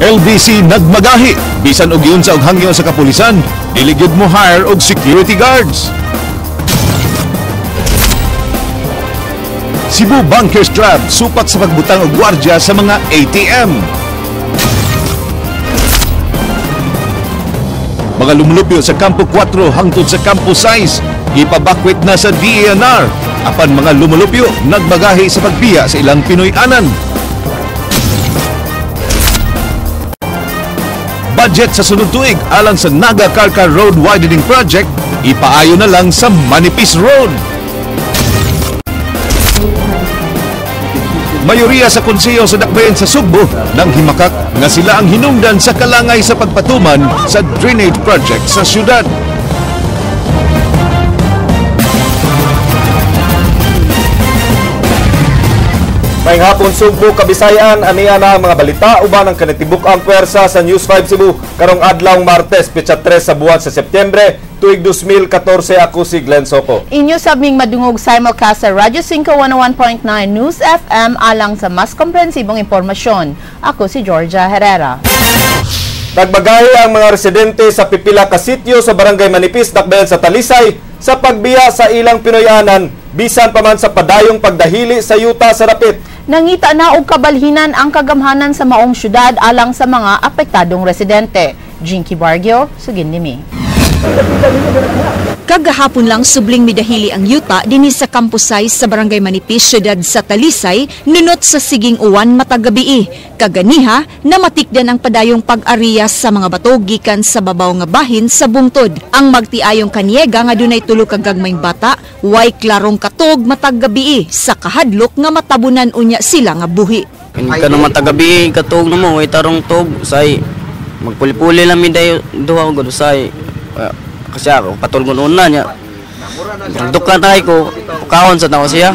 LBC nagmagahi bisan og yun sa og hangyo sa kapulisan, dili gyud mo hire og security guards. Cebu Bankers Club supat sa pagbutang og gwardiya sa mga ATM. Mga lumulupyo sa Kampo 4 hangtod sa Kampo 6 ipabakwit na sa DENR. Apan mga lumulupyo nagmagahi sa pagbiya sa ilang Pinoy-anan. Budget sa sunod tuig alang sa Naga Carcar Road Widening Project, ipaayo na lang sa Manipis Road. Mayoriya sa konseyo sa dakbayan sa Sugbo nang himakak nga sila ang hinungdan sa kalangay sa pagpatuman sa drainage project sa syudad. May hapon Sugbo, Kabisayan, aniya na ang mga balita uban ang kanitibuk ang pwersa sa News 5 Cebu karong adlaw Martes, petsa 3 sa buwan sa Setyembre, tuig 2014. Ako si Glenn Soco. Inyo sabing madungog simulcast sa Radyo 5 101.9 News FM alang sa mas komprehensibong impormasyon. Ako si Georgia Herrera. Nagbagahi ang mga residente sa pipila ka sityo sa Barangay Manipis, dakbayan sa Talisay sa pagbiya sa ilang Pinoy-anan bisan pa man sa padayong pagdahili sa yuta sa dapit. Nangita na og kabalhinan ang kagamhanan sa maong syudad alang sa mga apektadong residente. Jinky Bargio, sugin nimi. Kagahapon lang subling midahili ang yuta dinhi sa Kampo 6 sa Barangay Manipis, syudad sa Talisay, nunot sa siging uwan matag gabii. Kaganiha, namatikdan ang padayong pag-ariya sa mga bato gikan sa babaw nga bahin sa bungtod. Ang magtiayong kaniega nga dunay tulo ka gagmayng bata, way klarong katog matag gabii sa kahadlok nga matabunan unya sila nga buhi. Kanang matag gabii katog na mo, way tarong tog say magpuli-puli lang mi dayo duha ko say. Kasi ako patulgon una niya. Duklan tayo ko, pukahon sa tao siya.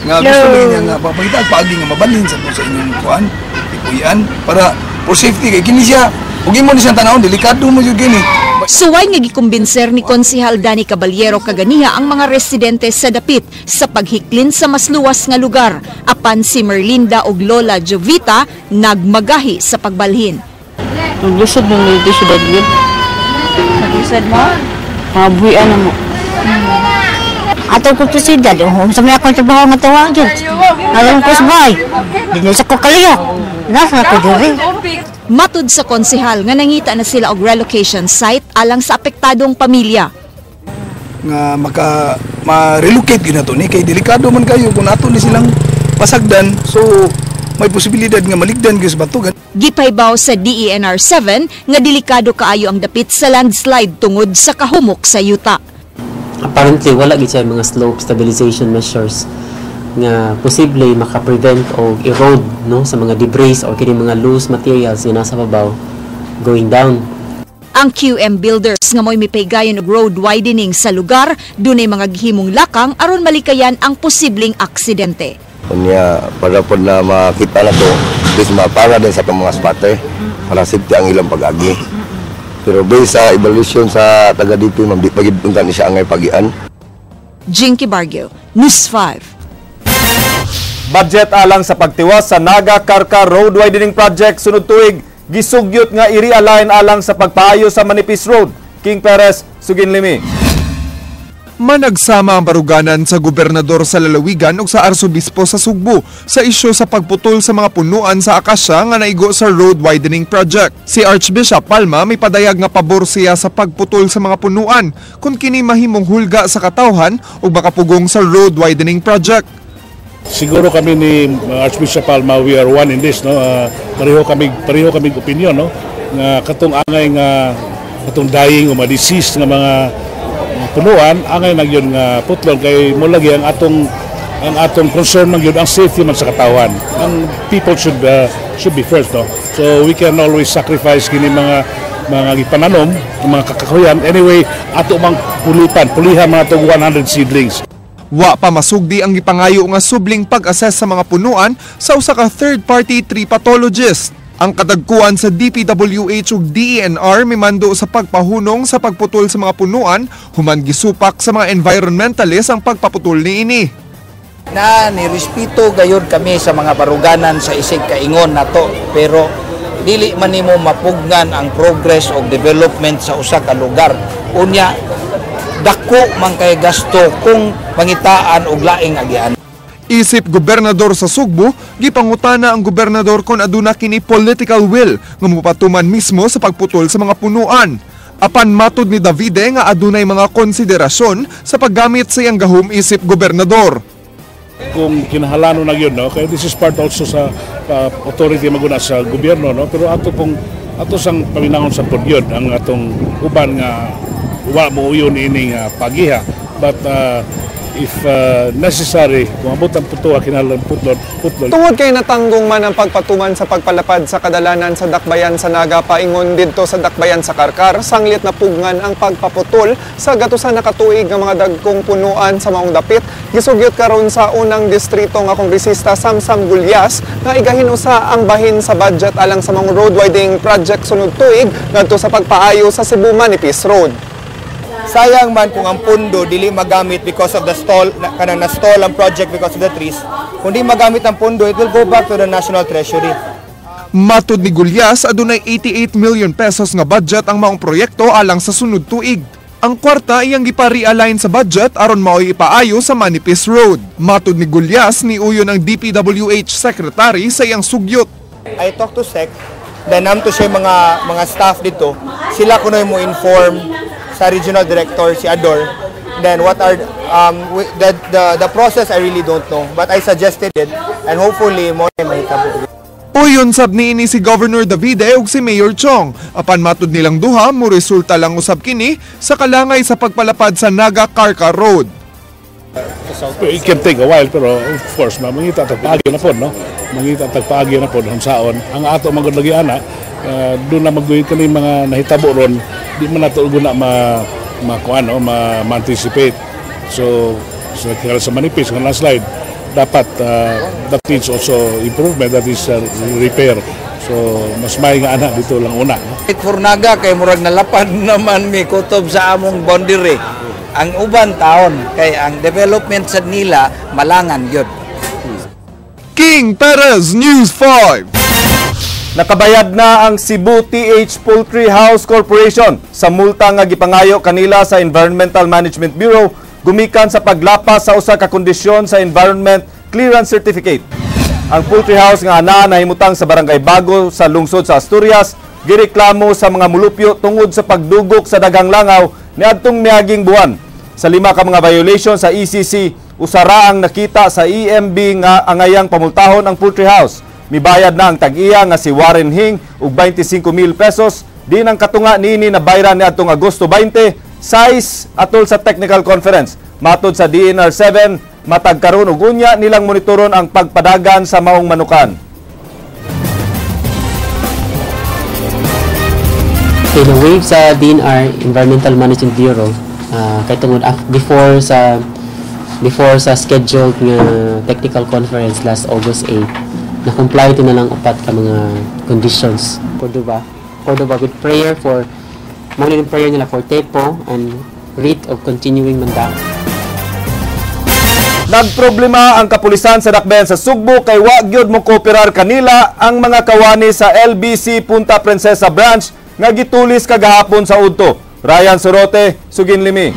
Nga gusto niya nga papagita at paagi nga mabalhin sa inyong kuan, ipuyan, para for safety kay kini siya. Huwag mo ni siyang tanawon, delikado mo yun gini. Suway nga gikumbinser ni Konsehal Danny Caballero kaganiha ang mga residente sa dapit sa paghiklin sa mas luwas nga lugar. Apan si Merlinda og Lola Jovita nagmagahi sa pagbalhin. Naglusod ng dito siya daglit. Naglusod mo? Mabuhian na mo. Ato ko to si Dad, sa may akong trabaho nga tawag yun. Alam ko sabay. Dinusa ko kaliyok. Nasa ko diri. Matud sa konsehal nga nangita na sila og relocation site alang sa apektadong pamilya. Nga ma-relocate ginato ni kay delikado man kayo kung ato ni silang pasagdan. So may posibilidad nga maligdan gyud sa batugan. Gipaybaw sa DENR 7 nga delikado kaayo ang dapit sa landslide tungod sa kahumok sa yuta. Apparently wala gid siya mga slope stabilization measures nga posible maka-prevent o erode no sa mga debris o kini mga loose materials nga nasa babaw going down. Ang QM Builders nga mo'y mipaygayon og road widening sa lugar dunay mga gihimong lakang aron malikayan ang posibleng aksidente. Unya para po na makita na to, is mapara din sa mga spotter para safety ang ilang pag-agi. Pero based sa evaluation sa taga-DP, di pagpunta ni siya angay pagian. Jinky Bargio, News 5. Budget alang sa pagtiwas sa Naga Carcar Road Widening Project sunod tuig, gisugyot nga i-realign alang sa pagpaayo sa Manipis Road. King Perez, sugin limi. Managsama ang baruganan sa gobernador sa lalawigan ug sa arsobispo sa Sugbo sa isyu sa pagputol sa mga punuan sa akasya nga naigo sa road widening project. Si Archbishop Palma may padayag nga pabor siya sa pagputol sa mga punuan kung kini mahimong hulga sa katawhan ug makapugong sa road widening project. Siguro kami ni Archbishop Palma, we are one in this, no. Pareho kami opinion, no. Nga katong angay nga katong dying o ma-disease nga mga punuan angay nagyon nga putlon kay mo lagi ang atong concern man gyud ang safety man sa katawan. Ang people should be first, no. So we can always sacrifice kini mga gipananom, mga kakahuyan. Anyway, ato mang pulihan mga tong 100 seedlings. Wa pa masugdi ang gipangayo nga subling pag-assess sa mga punuan sa usa ka third-party tree pathologist. Ang kadagkuan sa DPWH ug DENR mimando sa pagpahunong sa pagputol sa mga punuan, human gisupak sa mga environmentalist ang pagpaputol niini. Na nirespeto gayud kami sa mga baruganan sa isig kaingon nato, pero dili man nimo mapugnan ang progress o development sa usa ka lugar. Unya dako man kay gasto kung mangitaan og laing agian. Isip gobernador sa Sugbo, gipangutana ang gobernador kung aduna kini political will nga mopatuman mismo sa pagputol sa mga punuan. Apan matud ni Davide nga adunay mga konsiderasyon sa paggamit sa iyang gahom isip gobernador. Kung kinahalanon na yun, no? Kaya this is part also sa authority maguna sa gobyerno, no? Pero ato sang paminahon sa pod yun, ang atong uban nga wa mo yun ining pagiha. But if necessary, kung abot ang puto, kinahanglan putlon. Tungod kay natanggong man ang pagpatuman sa pagpalapad sa kadalanan sa dakbayan sa Naga paingon didto sa dakbayan sa Karkar, sanglit na pugnan ang pagpaputol sa gatusan na katuig nga mga dagkong punuan sa maong dapit. Gisugyot karon sa unang distrito nga kongresista Samsam Gulyas nga igahin usa ang bahin sa budget alang sa mga road widening project sunod tuig ngadto sa pagpaayo sa Cebu Manipis Road. Sayang man kung ang pundo dili magamit because of the stall, kanang na-stall ang project because of the trees. Kung di magamit ang pundo, it will go back to the National Treasury. Matud ni Gulyas, adunay 88 million pesos nga budget ang maong proyekto alang sa sunod tuig. Ang kwarta iyang gipa-realign sa budget aron mao'y ipaayo sa Manipis Road. Matud ni Gulyas, niuyon ang DPWH Secretary sa iyang sugyot. I talk to SEC, then to siya mga staff dito, sila kunoy mo inform sa regional director si Ador. Then what are the process I really don't know, but I suggested it and hopefully mo mahitabo. Uyon sab niini si Governor Davide ug si Mayor Chong. Apan matud nilang duha mo resulta lang usab kini sa kalangay sa pagpalapad sa Naga Karkar Road. It can take a while, pero of course mangita tagpaagi na po, no? Mangita tagpaagi na po hansaon. Ang ato magud lagi ana, doon na magduhit kani mga nahitabo ron, di man nato guna ma-anticipate. So sa Manipis nga slide dapat that needs also improvement, that is repair. So mas may nga ana dito lang una, no? For Naga kay murag nalapad naman mi kutob sa among boundary. Ang uban taon kay ang development sa nila malangan gyud. King Perez, News 5. Nakabayad na ang Cebu TH Poultry House Corporation sa multa nga gipangayo kanila sa Environmental Management Bureau gumikan sa paglapas sa usa ka kondisyon sa Environment Clearance Certificate. Ang poultry house nga ana nahimutang sa Barangay Bago sa lungsod sa Asturias gireklamo sa mga mulupyo tungod sa pagdugok sa daghang langaw niadtong miaging buwan. Sa 5 ka mga violation sa ECC, usara ang nakita sa EMB nga angayang pamultahon ang poultry house. Mibayad na ang tag-iya nga si Warren Hing og 25,000 pesos. Di nang katunga niini na bayran niadtong Agosto 20, size atol sa technical conference. Matod sa DNR 7, matag karon og unya nilang monitoron ang pagpadagan sa maong manukan. In a wave sa DNR, Environmental Management Bureau, kay tungod before sa scheduled nga technical conference last August 8, na-comply ito na lang upat ka mga conditions. Cordoba with prayer for morning prayer nila for TEPO and rate of continuing mandato. Nagproblema ang kapulisan sa dakbayan sa Sugbo kay wa gyud mo kooperar kanila ang mga kawani sa LBC Punta Princesa branch nga gitulis kagahapon sa udto. Ryan Sorote, Suginlimi.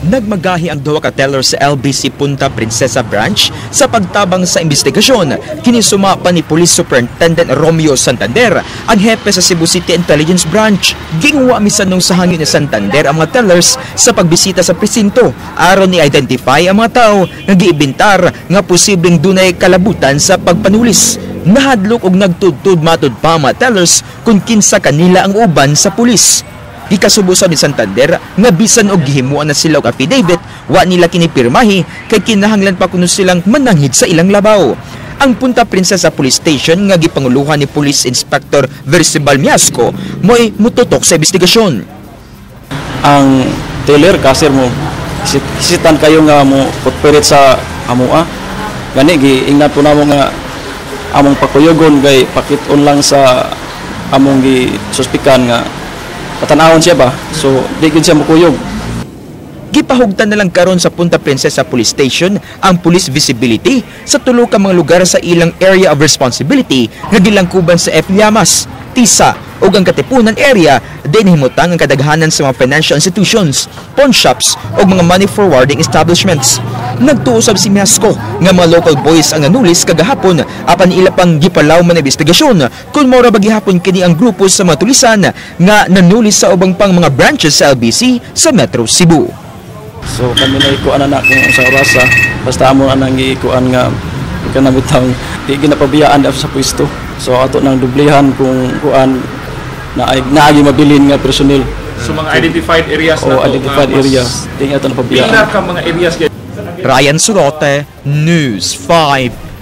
Nagmagahi ang duha ka teller sa LBC Punta Princesa branch sa pagtabang sa investigasyon. Kinisuma pa ni Police Superintendent Romeo Santander, ang hepe sa Cebu City Intelligence Branch. Gingwa misanong sa hangin ni Santander ang mga tellers sa pagbisita sa presinto aron i-identify ang mga tao nga giibintar nga posibleng dunay kalabutan sa pagpanulis. Nahadlok og nagtudtud matud pa mga tellers kung kinsa kanila ang uban sa pulis. Gikasubusan ni Santander nga bisan og gihimuan na sila og affidavit, wa nila kinipirmahi kay kinahanglan pa kuno silang mananghid sa ilang labaw. Ang Punta Princesa Police Station nga gipanguluhan ni Police Inspector Versibal Miasco mo'y mututok sa investigasyon. Ang teller kasir mo hisitan kayo nga mo putpirit sa amua. Gani giingnan po namo nga among pakuyogon kay pakit-on lang sa among gi suspikan nga patanawon siya ba, so di gid siya makuyog. Gipahugtan na lang karon sa Punta Princesa Police Station ang police visibility sa tulo ka mga lugar sa ilang area of responsibility nga gilangkuban sa F. Llamas, Tisa ug ang Katipunan area din himutang ang kadaghanan sa mga financial institutions, pawn shops ug mga money forwarding establishments. Nagtuusab si Miasco nga mga local boys ang nanulis kagahapon apan ila pang gipalaw man investigasyon kung mao ra ba gihapon kini ang grupo sa mga tulisan nga nanulis sa ubang pang mga branches sa LBC sa Metro Cebu. So kami na ikuan na kung sa orasa basta amo anang ikuan nga kanabitaw di ginapabiyaan sa pwesto. So ato nang dublihan kung kuan na naagi mabilin nga personel. So mga identified areas na to. Identified areas. Di ato na pabiyaan. Pila ka mga areas Ryan Surote, News 5.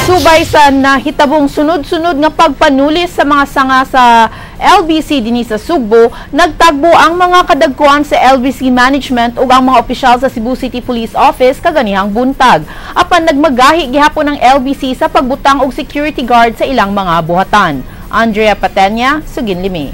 Subay sa nahitabong sunod-sunod nga pagpanulis sa mga sanga sa LBC dinhi sa Sugbo, nagtagbo ang mga kadagkuan sa LBC management ug ang mga opisyal sa Cebu City Police Office kaganihang buntag. Apan nagmagahi gihapon ang LBC sa pagbutang og security guard sa ilang mga buhatan. Andrea Patenya, Sugin Limi.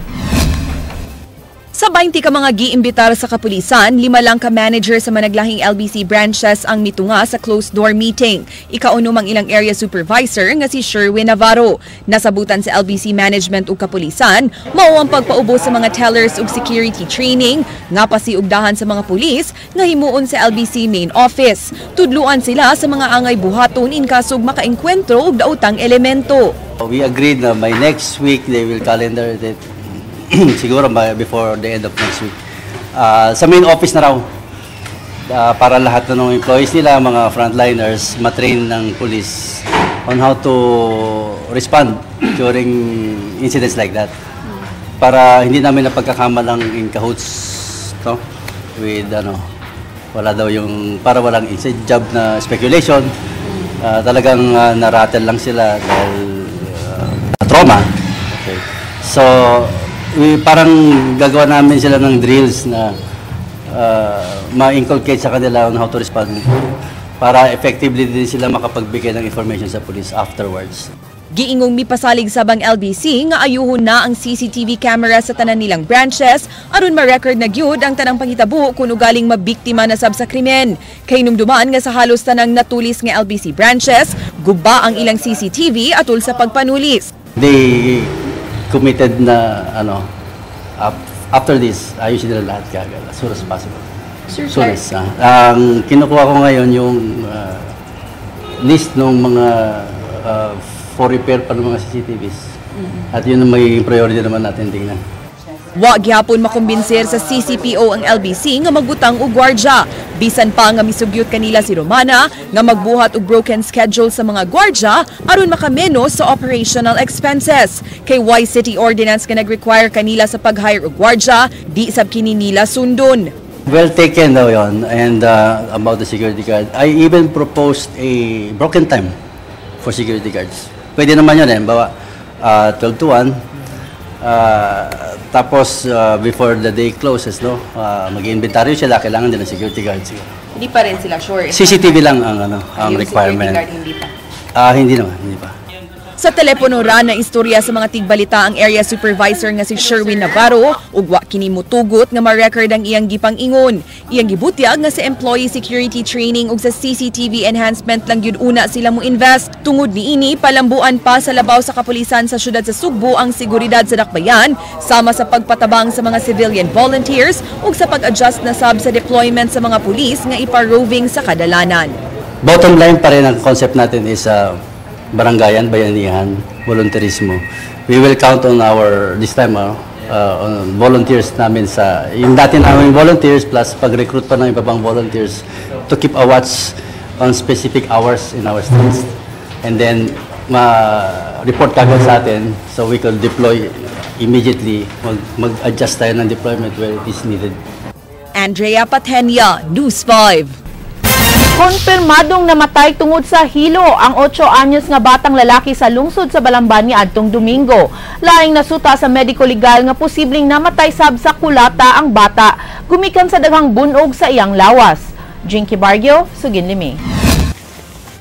Sa 20 ka mga giimbitar sa kapulisan, 5 lang ka manager sa managlahing LBC branches ang mitunga sa closed-door meeting. Ikauno mang ilang area supervisor nga si Sherwin Navarro. Nasabutan sa LBC management ug kapulisan, mao ang pagpaubo sa mga tellers ug security training, nga pasiugdahan sa mga pulis nga himuon sa LBC main office. Tudluan sila sa mga angay buhaton in kasog makaengkwentro og daotang elemento. We agreed na by next week they will calendar that siguro before the end of next week. Sa main office na raw, para lahat ng employees nila, mga frontliners, matrain ng police on how to respond during incidents like that. Para hindi namin napagkakamalang in cahoots with wala daw yung, para walang inside job na speculation. Talagang narattle lang sila dahil trauma. Okay. So, parang gagawa namin sila ng drills na ma-inculcate sa kanila on how to respond para effectively din sila makapagbigay ng information sa police afterwards. Giingong mipasalig sabang LBC nga ayuhon na ang CCTV camera sa tanan nilang branches aron ma-record na gyud ang tanang panghitabo kung ugaling mabiktima na sab sa krimen. Kay numduman nga sa halos tanang natulis nga LBC branches, guba ang ilang CCTV atol sa pagpanulis. They committed na after this, ayusin nila lahat kagad as soon as possible. Soonest. Ang kinukuha ko ngayon yung list ng mga for repair pa ng mga CCTVs. At yun ang may priority naman natin tingnan. Wa gihapon makumbinser sa CCPO ang LBC nga magbutang og gwardya. Bisan pa nga misugyot kanila si Romana nga magbuhat og broken schedule sa mga gwardya aron makamenos sa operational expenses. Kay Y City Ordinance nga nag-require kanila sa pag-hire og gwardya, di sab kini nila sundon. Well taken daw yun. And about the security guard, I even proposed a broken time for security guards. Pwede naman yun bawa 12 to 1. Tapos before the day closes, mag-inventaryo sila, kailangan din ng security guards. Hindi pa rin sila sure. CCTV lang ang requirement. Hindi pa. Hindi naman, hindi pa. Sa telepono ra na istorya sa mga tigbalita ang area supervisor nga si Sherwin Navarro ug wa kini motugot nga ma-record ang iyang gipang-ingon. Iyang gibutyag nga sa employee security training ug sa CCTV enhancement lang gyud una sila mo invest. Tungod niini palambuan pa sa labaw sa kapulisan sa syudad sa Sugbo ang seguridad sa dakbayan sama sa pagpatabang sa mga civilian volunteers ug sa pag-adjust na sab sa deployment sa mga pulis nga ipa-roving sa kadalanan. Bottom line pa rin ang concept natin is barangayan, bayanihan, volunteerismo. We will count on this time, on volunteers namin yung dati namin volunteers plus pag-recruit pa ng iba pang volunteers to keep a watch on specific hours in our streets. And then, ma-report kagad sa atin so we can deploy immediately, mag-adjust tayo ng deployment where it is needed. Andrea Patenya, News 5. Konfirmadong namatay tungod sa hilo ang 8 anyos nga batang lalaki sa lungsod sa Balamban ni adtong Domingo. Laing nasuta sa medico legal nga posibleng namatay sab sa kulata ang bata gumikan sa daghang bunog sa iyang lawas. Jinky Bargio, Sugin Limi.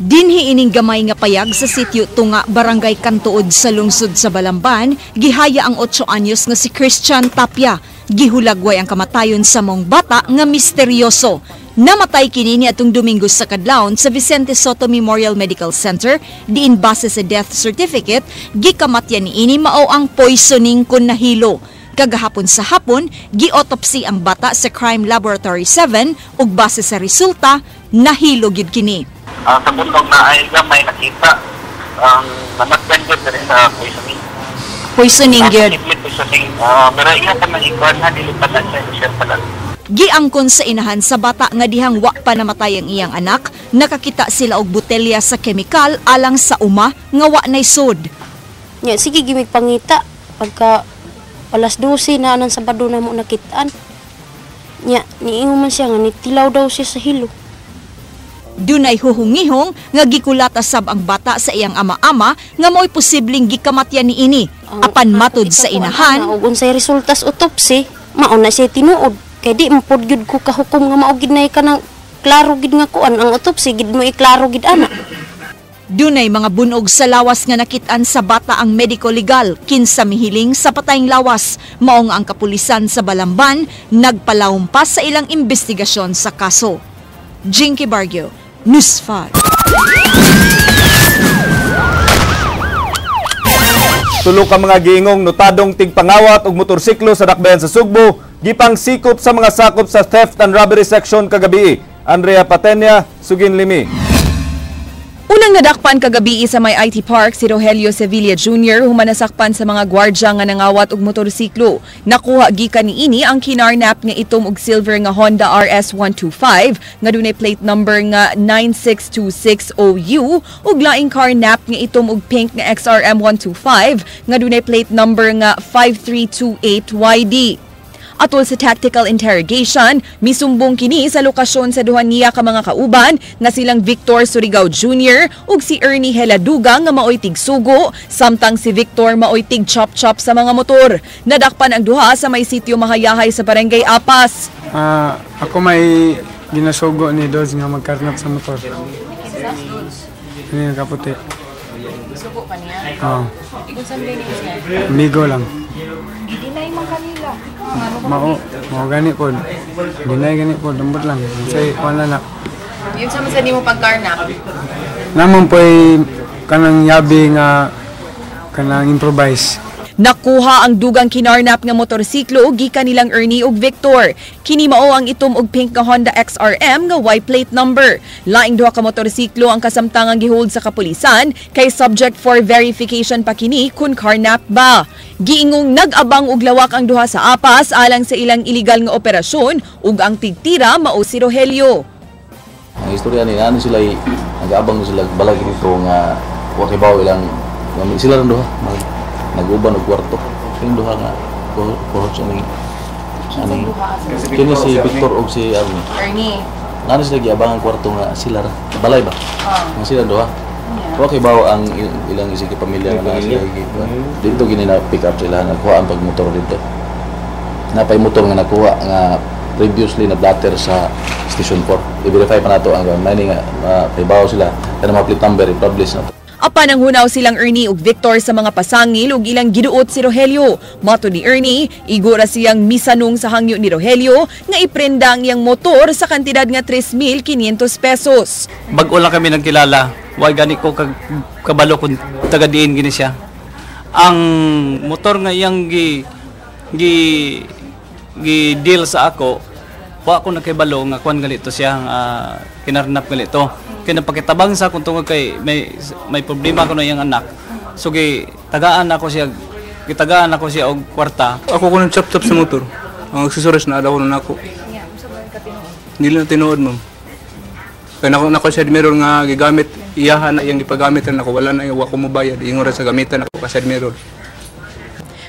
Dinhi ining gamay nga payag sa sitio Tunga, Barangay Kantuod sa lungsod sa Balamban, gihaya ang 8 anyos nga si Christian Tapia. Gihulagway ang kamatayon sa mong bata nga misteryoso. Namatay kini atong Domingo sa kadlawon sa Vicente Soto Memorial Medical Center, diin base sa death certificate, gikamatyan niini mao ang poisoning kun nahilo. Kagahapon sa hapon, gi-autopsy ang bata sa Crime Laboratory 7 ug base sa resulta, nahilo gid kini. Sa bundok na ay gamay nakita ang namatyan gid diri sa poisoning. Poisoning gid. Pero iya ka maikon na dilipat sa siya pala. Giangkon sa inahan sa bata nga dihang wa pa namatay ang iyang anak, nakakita sila og botelya sa kemikal alang sa uma nga wa nay sod. Nya sige gimig pangita pagka alas 12 na anang Sabado na mo nakitaan. Nya niingon man siya nga nitilaw daw siya sa hilo. Dunay huhungihong nga gikulata sab ang bata sa iyang ama-ama nga mo'y posibleng gikamatyan niini. Apan matud sa inahan, ug unsay resulta sa autopsy, mao na siya tinuod. Kay di mapod gyud ko kahukom nga mao gid nay kanang klaro gid nga kuan ang autopsy gid mo iklaro gid ana. Dunay mga bunog sa lawas nga nakitaan sa bata ang medico legal kinsa mihiling sa patayng lawas. Mao nga ang kapulisan sa Balamban nagpalawmpas sa ilang investigasyon sa kaso. Jinky Bargio, News 5. Tulo ka mga giingong notadong tigpangawat og motorsiklo sa dakbayan sa Sugbo, gipang sikop sa mga sakop sa theft and robbery section kagabi. Andrea Patenya, Sugin Limi. Unang nadakpan kagabi sa may IT Park si Rogelio Sevilla Jr. humanasakpan sa mga gwardya nga nangawat og motorsiklo. Nakuha gikan niini ang kinarnap nga itom og silver nga Honda RS125 nga dunay plate number nga 9626OU ug laing carnap nga itom og pink nga XRM125 nga dunay plate number nga 5328YD. Atol sa tactical interrogation, misumbong kini sa lokasyon sa duha niya ka mga kauban nga silang Victor Surigao Jr. ug si Ernie Heladuga nga maoy tigsugo, samtang si Victor maoy tig chop-chop sa mga motor. Nadakpan ang duha sa may sitio Mahayahay sa Barangay Apas. Ako may ginasugo ni Doz nga magkarnap sa motor. Ano yung kaputi? Sugo pa niya? Oo. Ikon saan ba niya? Amigo lang. Dinay man kanila. Mao gani po. Dinay gani po, dambot lang. Say wala na. Yun sa man sa di mo pagkarnap? Namon po kanang yabi nga kanang improvise. Nakuha ang dugang kinarnap nga motorsiklo gikan nilang Ernie ug Victor. Kini mao ang itom og pink nga Honda XRM nga white plate number. Laing duha ka motorsiklo ang kasamtangang gihold sa kapulisan kay subject for verification pa kini kun karnap ba. Giingong nag-abang og lawak ang duha sa Apas alang sa ilang illegal nga operasyon ug ang tigtira mao si Rogelio. Ang istorya nila sila nag-abang sila balag dito nga wa kay bawo ilang sila ron duha nag-uban og kwarto. Yung duha nga cohorts ani kini si Victor og si Ernie. Nano sila giabang ang kwarto nga sila balay ba? Nga sila duha. Wa kay bawo ang ilang isig pamilya nga sila dito gini na pick up sila nagkuha ang pagmotor dito. Napay motor nga nakuha nga previously na blatter sa Station 4. I-verify pa nato ang mining nga kay bawo sila kana mga plate number i-publish nato. Apan ang hunaw silang Ernie ug Victor sa mga pasangil ug ilang giduot si Rogelio. Mato ni Ernie, igura siyang misanong sa hangyo ni Rogelio nga iprenda ang iyang motor sa kantidad nga 3,500 pesos. Bag-o lang kami nagkilala. Why gani ko kabalo kung taga-diin gini siya. Ang motor nga iyang gi deal sa ako, wa ako nakibalo nga kuan ganito siya kinarnap ganito. Kaya napakitabang sa kung tungkol kay may problema ko na yung anak. So gitagaan ako siya og kwarta. Ako ko nang chop-chop sa motor. Ang accessories na adaw na ako. Hindi lang tinuod mo. Kaya nako sa mirror nga gigamit iyahan na yung ipagamit na ako wala na yung wa ko mobayad. Ingon ra sa gamitan ako sa mirror.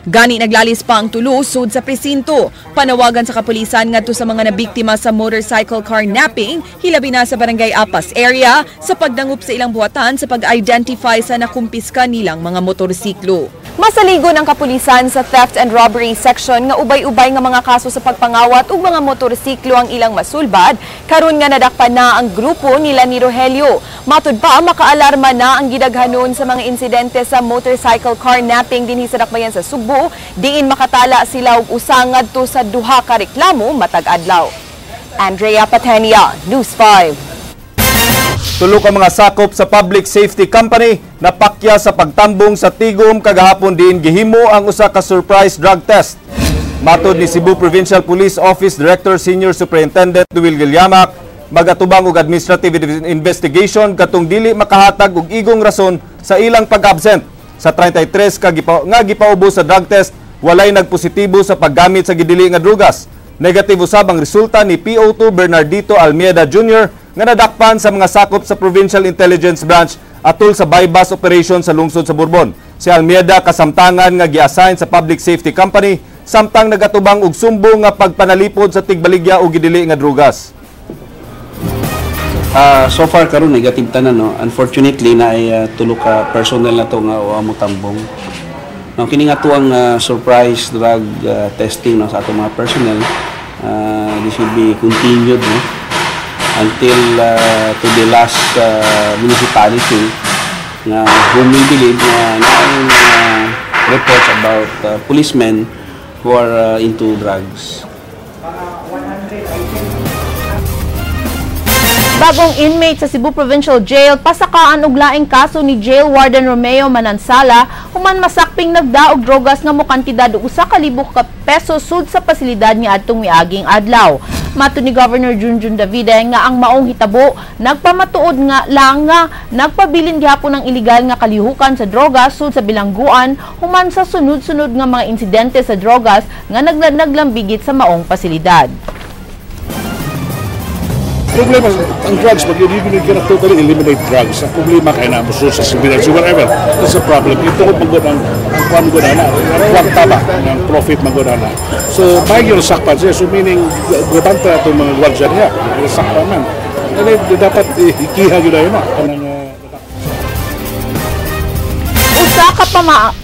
Gani naglalis pa ang tulo sud sa presinto. Panawagan sa kapulisan ngadto sa mga nabiktima sa motorcycle carnapping, hilabi na sa barangay Apas area sa pagdangup sa ilang buhatan sa pag-identify sa nakumpiska nilang mga motorsiklo. Masaligon ang kapulisan sa theft and robbery section nga ubay-ubay nga mga kaso sa pagpangawat ug mga motorsiklo ang ilang masulbad, karon nga nadakpan na ang grupo nila ni Rogelio. Matud pa, makaalarma na ang gidaghanon sa mga insidente sa motorcycle carnapping dinhi sa dakbayan sa Subo, diin makatala sila og usa ngadto sa duha ka reklamo matag adlaw. Andrea Patenia, News 5. Tulo ka mga sakop sa Public Safety Company napakya sa pagtambong sa tigom kagahapon diin gihimo ang usa ka surprise drug test. Matod ni Cebu Provincial Police Office Director Senior Superintendent Duil Gilyamak, magatubang og administrative investigation katong dili makahatag og igong rason sa ilang pag-absent. Sa 33 nga gipaubos sa drug test, walay nagpositibo sa paggamit sa gidili nga drugas. Negative usab ang resulta ni PO2 Bernardito Almeida Jr. nga nadakpan sa mga sakop sa Provincial Intelligence Branch atol sa bypass operation sa lungsod sa Bourbon. Si Almeida kasamtangan nga gi-assign sa Public Safety Company samtang nagatubang og sumbong nga pagpanalipod sa tigbaligya o gidili nga drugas. So far karon negative tanan, no. Unfortunately na ay tulo ka personnel na to nga amo tambong. No, kini nga tuang surprise drug testing, no, sa atong mga personnel. This will be continued, no, until to the last municipality na whom we believe na reports about policemen who are into drugs. Bagong inmate sa Cebu Provincial Jail, pasakaan og laing kaso ni Jail Warden Romeo Manansala, human masakping nagdaog drogas nga mo kantidad og 1,000 ka peso sud sa pasilidad ni adtong miaging adlaw. Matud ni Governor Junjun Davide nga ang maong hitabo nagpamatuod nga lang nga nagpabilin gihapon ng iligal nga kalihukan sa drogas sud sa bilangguan human sa sunod-sunod nga mga insidente sa drogas nga naglambigit sa maong pasilidad. Problema, ang drugs, pag you cannot totally eliminate drugs, ang problema kaya na muso sa surveillance, whatever, that's a problem. Ito ko pag-unang, ang kuwan magudana, ang taba, ang profit magudana. So, may yung sakpan siya, so meaning, gabanta itong mga gwardiya niya, yung sakpan man. Kaya dapat ikiha yun na yun, Usa ka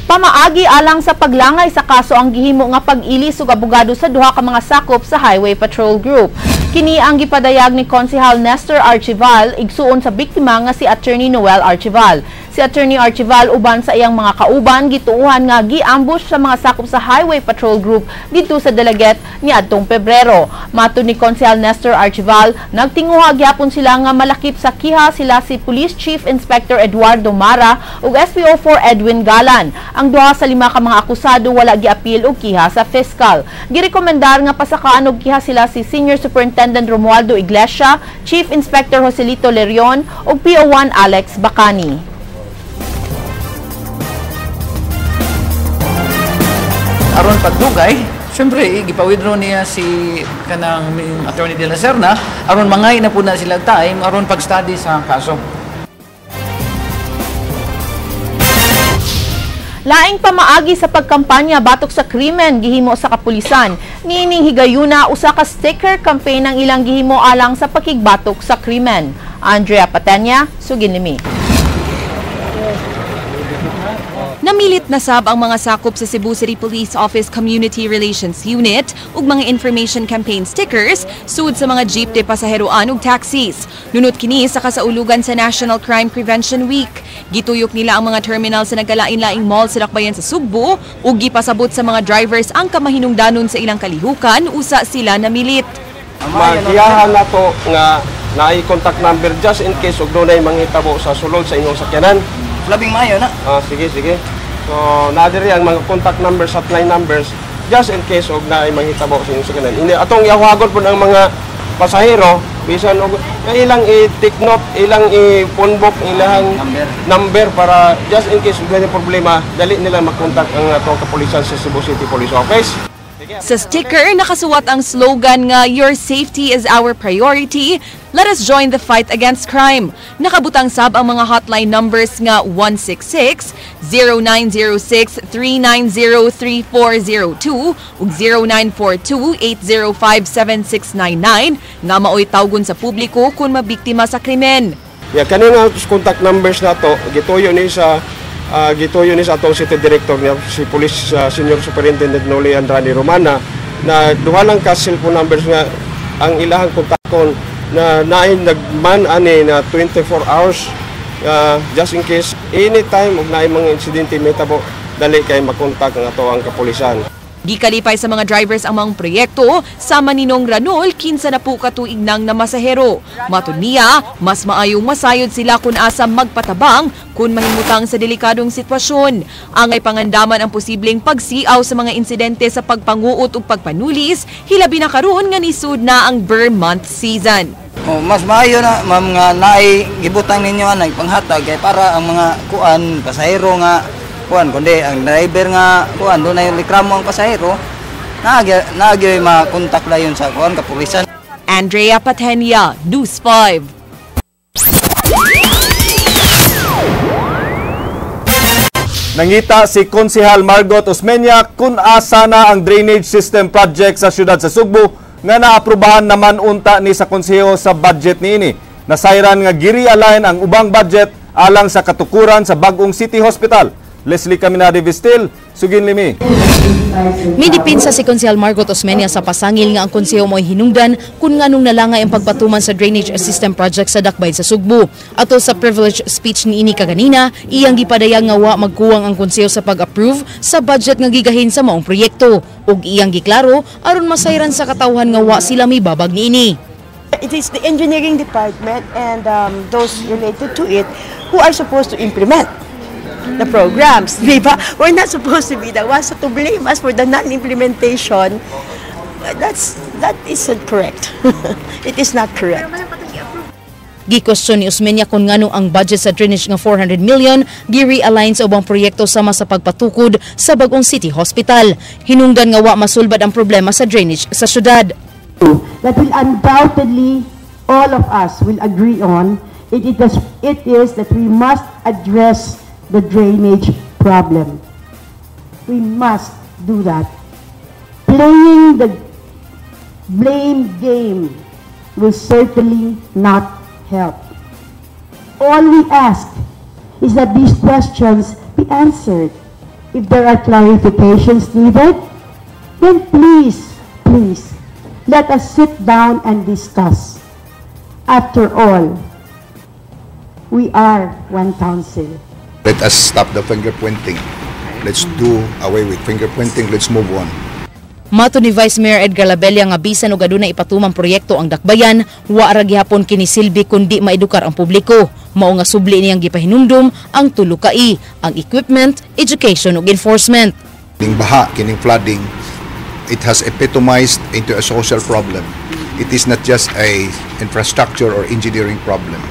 pamaagi alang sa paglangay sa kaso ang gihimo nga pag-ilis ug abogado sa duha ka mga sakop sa Highway Patrol Group. Kini ang gipadayag ni Konsehal Nestor Archival igsuon sa biktima nga si Attorney Noel Archival. Si Attorney Archival uban sa iyang mga kauban gituuhan nga gi-ambush sa mga sakop sa Highway Patrol Group dito sa Dalaget niadtong Pebrero. Matud ni Konsehal Nestor Archival, nagtinguha gyapon sila nga malakip sa kiha sila si Police Chief Inspector Eduardo Mara ug SPO4 Edwin Galan. Ang duha sa 5 ka mga akusado wala giapil og kiha sa fiscal. Girekomendar nga pasakaan og kiha sila si Senior Superintendent Romualdo Iglesia, Chief Inspector Joselito Lerion ug PO1 Alex Bacani. Aron pagdugay, syempre gipa-withdraw niya si kanang Attorney De La Serna aron mangay na po na sila time aron pag-study sa kaso. Laing pamaagi sa pagkampanya batok sa krimen gihimo sa kapulisan. Niining higayuna usa ka sticker campaign ang ilang gihimo alang sa pakigbatok sa krimen. Andrea Patenya, Suginlimi. Namilit na sab ang mga sakop sa Cebu City Police Office Community Relations Unit ug mga information campaign stickers sud sa mga jeepney pasaheroan ug taxis. Nunot kini sa kasaulugan sa National Crime Prevention Week. Gituyok nila ang mga terminal sa nagkalain-laing mall sa dakbayan sa Sugbo ug gipasabot sa mga drivers ang kamahinungdanon sa ilang kalihukan usa sila namilit. Magiyahan na to nga naay contact number just in case og dunay manghitabo sa sulod sa inyong sakyanan. Labing maayo na. Sige. So, nadiri ang mga contact numbers at line numbers just in case og naay manghitabo sa inyong sakyanan. Atong ihawagon po ng mga pasahero, bisan og ilang i-take note, ilang i-phone book, ilang number para just in case og may problema, dali nila makontak ang atong kapulisan sa Cebu City Police Office. Sa sticker, nakasuwat ang slogan nga, "Your safety is our priority. Let us join the fight against crime." Nakabutang sab ang mga hotline numbers nga 166-0906-390-3402 ug 0942-805-7699 nga maoy tawgon sa publiko kung mabiktima sa krimen. Kanina contact numbers na to gituyo ni sa atong City Director niya, si Police Senior Superintendent Noli Andrade Romana, na duha lang ka cellphone numbers nga ang ilahang kontakon na naay nagman ani na 24 hours just in case anytime ug naay mga insidente metabo dali kay makontak ang ato ang kapulisan. Di kalipay sa mga drivers ang mga proyekto, sa Maninong Ranol, 15 na po katuig nang na masahero. Matun niya, mas maayong masayod sila kung asa magpatabang kung mahimutang sa delikadong sitwasyon. Ang ay pangandaman ang posibleng pagsiaw sa mga insidente sa pagpanguot o pagpanulis, hilabi na karon nga nisud na ang Burr Month season. Mas maayo na ma'am nga naay gibutang ninyo anay panghatag kay para ang mga kuan pasahero nga kundi ang driver nga doon na yung likramo ang pasahero, naagyo makontak lang yun sa kapulisan. Andrea Patenia, News 5. Nangita si Konsehal Margot Osmeña kung asa na ang drainage system project sa siyudad sa Sugbo nga naaprubahan naman unta ni sa konseho sa budget niini. Nasayran nga giri-align ang ubang budget alang sa katukuran sa bagong City Hospital. Leslie Caminade Vistil, Sugin Limi. May dipinsa si Konsehal Margot Osmeña sa pasangil nga ang konseho mo'y hinungdan kung nganong nalangay ang pagpatuman sa drainage system project sa Dakbayn sa Sugbo. Ato sa privilege speech ni ini kaganina, iyang gipadayag nga wa magkuwang ang konseho sa pag-approve sa budget nga gigahin sa maong proyekto. Ug iyang giklaro aron masayran sa katawhan nga wa sila may babag niini. It is the engineering department and those related to it who are supposed to implement the programs, diba? We're not supposed to be the ones to blame us for the non-implementation. That isn't correct. It is not correct. Gikwestiyon ni Osmeña kung nganong ang budget sa drainage nga 400 million gi-realign sa ubang proyekto sama sa pagpatukod sa bagong City Hospital. Hinungdan nga wa masulbad ang problema sa drainage sa syudad. That will undoubtedly all of us will agree on. It is that we must address the drainage problem. We must do that. Playing the blame game will certainly not help. All we ask is that these questions be answered. If there are clarifications needed, then please, let us sit down and discuss. After all, we are one council. Let us stop the finger pointing. Let's do away with finger pointing. Let's move on. Mato ni Vice Mayor Edgar Labella nga bisan og adunay ipatumang proyekto ang Dakbayan, wa ra gihapon kini silbi kundi maedukar ang publiko. Mao nga subli niyang gipahinumdum ang tulo ka ang equipment, education ug enforcement. Kining baha, kining flooding, it has epitomized into a social problem. It is not just a infrastructure or engineering problem.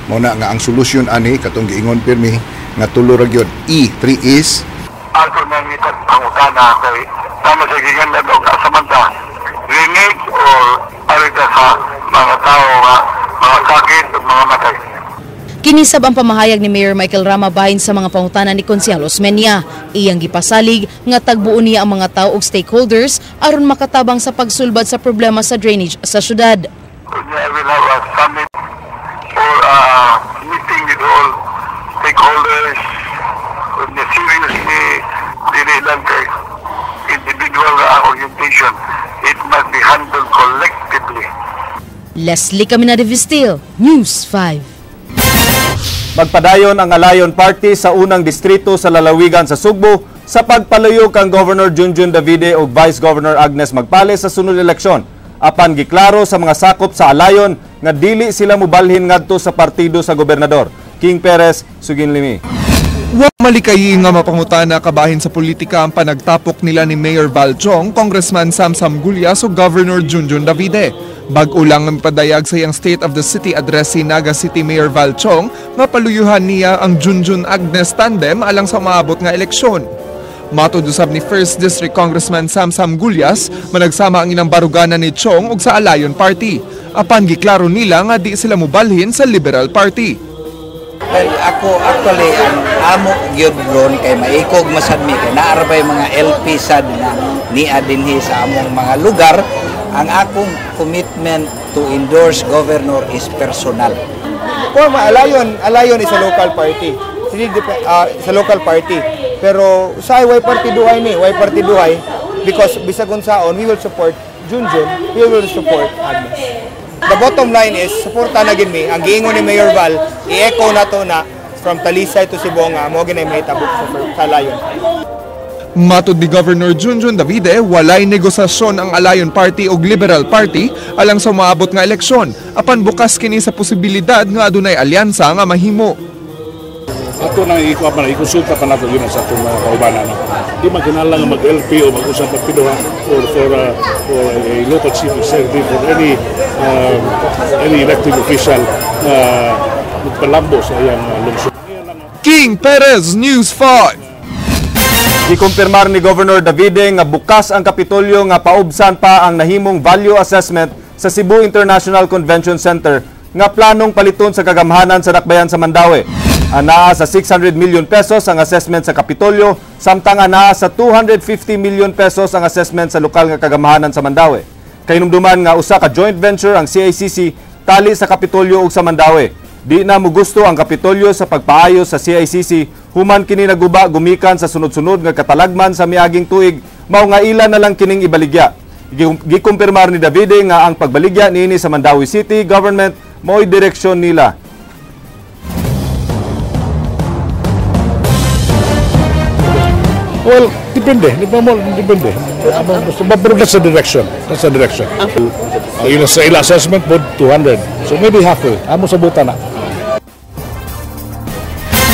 Mao na nga ang solusyon ani katong giingon pirmi nga tulo ra gyud 3 E's. Ako nang itat pangutana kay sama sa giganda daw kasamanta drainage or arita sa mga tao nga mga sakit ug mga matay. Kinisab ang pamahayag ni Mayor Michael Rama bahin sa mga pangutana ni Konsehal Osmeña. Iyang gipasalig nga tagbuon niya ang mga tao ug stakeholders aron makatabang sa pagsulbad sa problema sa drainage sa syudad. I will have a summit or meeting with all stakeholders with the seriously dinilang kay individual orientation. It must be handled collectively. Leslie Caminade Vistil, News 5. Magpadayon ang Alayon Party sa unang distrito sa lalawigan sa Sugbo sa pagpaluyok kang Governor Junjun Davide o Vice Governor Agnes Magpale sa sunod eleksyon. Apan giklaro sa mga sakop sa Alayon nga dili sila mobalhin ngadto sa partido sa gobernador. King Perez, Sugin Limi. Wa malikayi nga mapangutana kabahin sa politika ang panagtapok nila ni Mayor Val Chong, Congressman Sam Samgulya o Governor Junjun Davide. Bag-o lang ang padayag sa iyang State of the City address si Naga City Mayor Val Chong nga paluyuhan niya ang Junjun Agnes tandem alang sa maabot nga eleksyon. Matod usab ni 1st District Congressman Sam Gulyas, managsama ang inang baruganan ni Chong ug sa Alayon Party. Apan giklaro nila nga di sila mobalhin sa Liberal Party. Well, ako actually ang amo gyud ron kay maikog masadmi kay naarbay mga LP sad na niya dinhi sa among mga lugar. Ang akong commitment to endorse governor is personal. Alayon is a local party. Sa local party. Pero sa why party duhay ni? Why party duhay? Because bisag unsaon we will support Junjun, we will support Agnes. The bottom line is suporta na gid mi ang giingon ni Mayor Val, i-echo na to na from Talisay to Sibonga mo ginay mahitabo sa Alayon. Matod ni Governor Junjun Davide, walay negosasyon ang Alayon Party ug Liberal Party alang sa maabot nga eleksyon, apan bukas kini sa posibilidad nga adunay alyansa nga mahimo. Ato nang ikonsulta pa nato yun sa atong mga kaubanan. Di magkinalang mag-LP o mag-usap ng pinuha or for a local chief executive or any elected official magpalambo sa iyang lungsod. King Perez, News 5. Gikumpirmar ni Governor Davide nga bukas ang Kapitolyo nga paubsan pa ang nahimong value assessment sa Cebu International Convention Center nga planong paliton sa kagamhanan sa Dakbayan sa Mandaue. Anaa sa 600 million pesos ang assessment sa Kapitolyo, samtang anaa sa 250 million pesos ang assessment sa lokal nga kagamhanan sa Mandaue. Kainumduman nga usa ka joint venture ang CICC tali sa Kapitolyo ug sa Mandaue. Di na mugusto ang Kapitolyo sa pagpaayos sa CICC human kini naguba gumikan sa sunod-sunod nga katalagman sa miaging tuig, mao nga ilan na lang kining ibaligya. Gikumpirmar ni Davide nga ang pagbaligya niini sa Mandaue City Government mo'y direksyon nila. Well, depende. Depende. Pero that's the direction. That's the direction. Sa ila assessment po, 200. So maybe halfway. Amo sa buta na.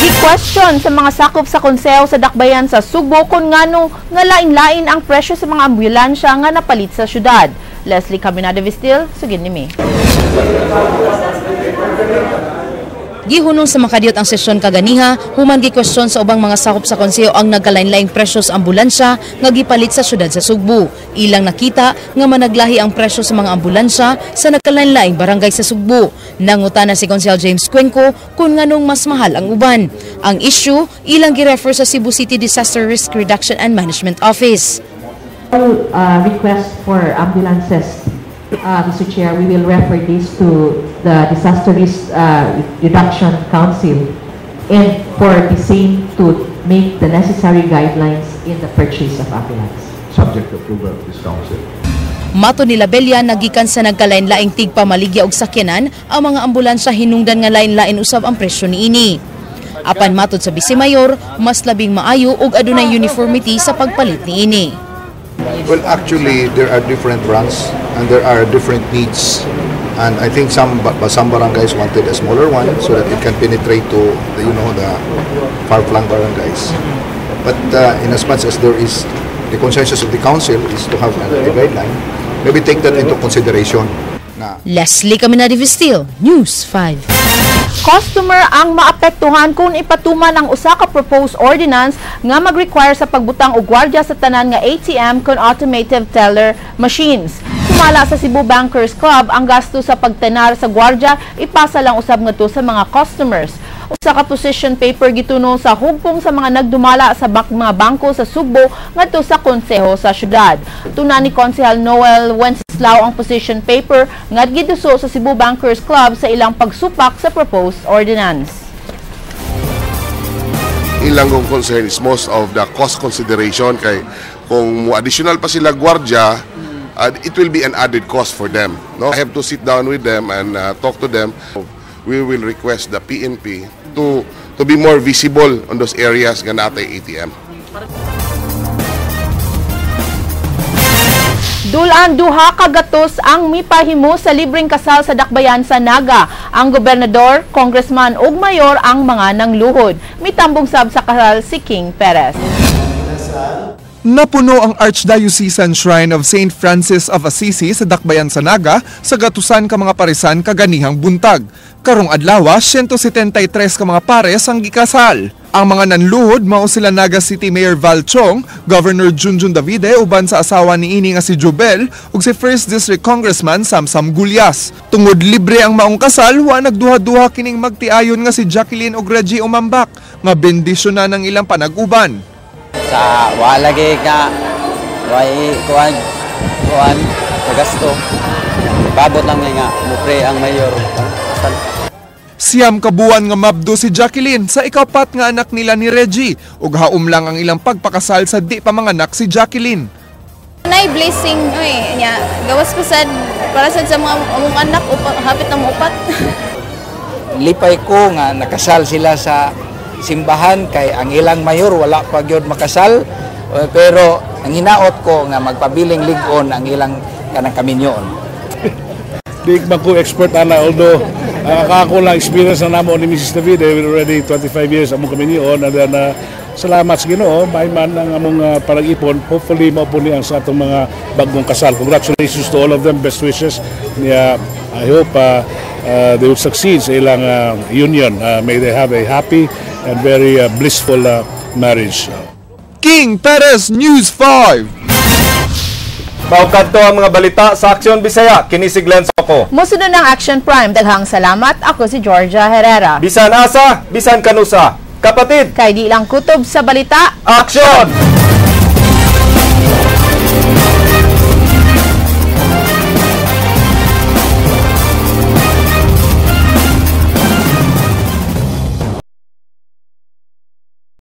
Gi-question sa mga sakop sa konseho sa Dakbayan sa Subo kung ngano nga lain-lain ang presyo sa mga ambulansya nga napalit sa syudad. Leslie Caminada Vistil, sugin ni Mi. Gihunong sa makadiyot ang sesyon kaganiha, human gi-question sa ubang mga sakop sa konseho ang nagkalain-laing presyo sa ambulansya nga gipalit sa syudad sa Sugbo. Ilang nakita nga managlahi ang presyo sa mga ambulansya sa nagkalain-laing barangay sa Sugbo. Nangutana si Konsehal James Cuenco kung nganong mas mahal ang uban. Ang issue, ilang gi-refer sa Cebu City Disaster Risk Reduction and Management Office. Request for ambulances. Mr. Chair, we will refer this to the Disaster Risk Reduction Council and for the same to make the necessary guidelines in the purchase of ambulance. Subject to approval of this council. Mato ni Labelya, nagikan sa nagkalain-laing tigpamaligya og sakyanan, ang mga ambulansya hinungdan nga lain-lain usab ang presyo niini. Apan matod sa Vice Mayor, mas labing maayo og adunay uniformity sa pagpalit niini. Well, actually, there are different runs and there are different needs. And I think some barangays wanted a smaller one so that it can penetrate to the far-flung barangays. But in as much as there is the consensus of the council is to have a guideline, maybe take that into consideration. Leslie Caminada Vistil, News 5. Customer ang maapektuhan kung ipatuman ang usa ka proposed ordinance nga mag-require sa pagbutang og gwardiya sa tanan nga ATM kon automated teller machines. Sumala sa Cebu Bankers Club, ang gasto sa pagtenar sa gwardiya ipasa lang usab ngadto sa mga customers. Usa ka position paper gituno sa hugpong sa mga nagdumala sa mga bangko sa Sugbo ngadto sa konseho sa syudad. Tuna ni Konsehal Noel Wenceslao ang position paper nga giduso sa Cebu Bankers Club sa ilang pagsupak sa proposed ordinance. Ilang kong concern is most of the cost consideration kay kung additional pa sila gwardiya, it will be an added cost for them. No, I have to sit down with them and talk to them. We will request the PNP to be more visible on those areas nga natay ATM. Dulan duha ka gatos ang mipahimo sa libreng kasal sa Dakbayan sa Naga. Ang gobernador, congressman ug mayor ang mga nangluhod. Mitambong sab sa kasal si King Perez. Napuno ang Archdiocesan Shrine of St. Francis of Assisi sa Dakbayan sa Naga sa gatusan ka mga parisan kaganihang buntag. Karong adlaw, 173 ka mga pares ang gikasal. Ang mga nanluhod mao sila Naga City Mayor Val Chong, Governor Junjun Davide uban sa asawa ni ini nga si Jubel ug si 1st District Congressman Samsam Gulyas. Tungod libre ang maong kasal, wa nagduha-duha kining magtiayon nga si Jacqueline ug Reggie Umambak nga bendisyon na ng ilang panag-uban. Sa wala lagi ka kuan gasto. Babot lang nga mupre ang mayor. Siyam kabuan nga mabdo si Jacqueline sa ikapat nga anak nila ni Reggie ug haom lang ang ilang pagpakasal sa di pa manganak si Jacqueline. Nay blessing nya gawas ko sad para sad sa mga among anak hapit na muupat. Lipay ko nga nakasal sila sa simbahan kay ang ilang mayor wala pa gyud makasal pero ang hinaot ko nga magpabiling lig-on ang ilang kanang kaminyoon. Di man ko expert ana although ako lang experience na namo ni Mrs. Davide already 25 years among kaminyoon and then salamat sa Ginoo may man ang among parag-ipon hopefully mao niya sa atong mga bagong kasal. Congratulations to all of them, best wishes niya. I hope they will succeed sa ilang union. May they have a happy and very blissful marriage. King Perez, News 5. Maukanto ang mga balita sa Aksyon Bisaya. Kinisiglan sa ako. Musunod ng Action Prime. Daghang salamat. Ako si Georgia Herrera. Bisan asa, bisan kanusa. Kapatid. Kay di lang kutob sa balita. Aksyon!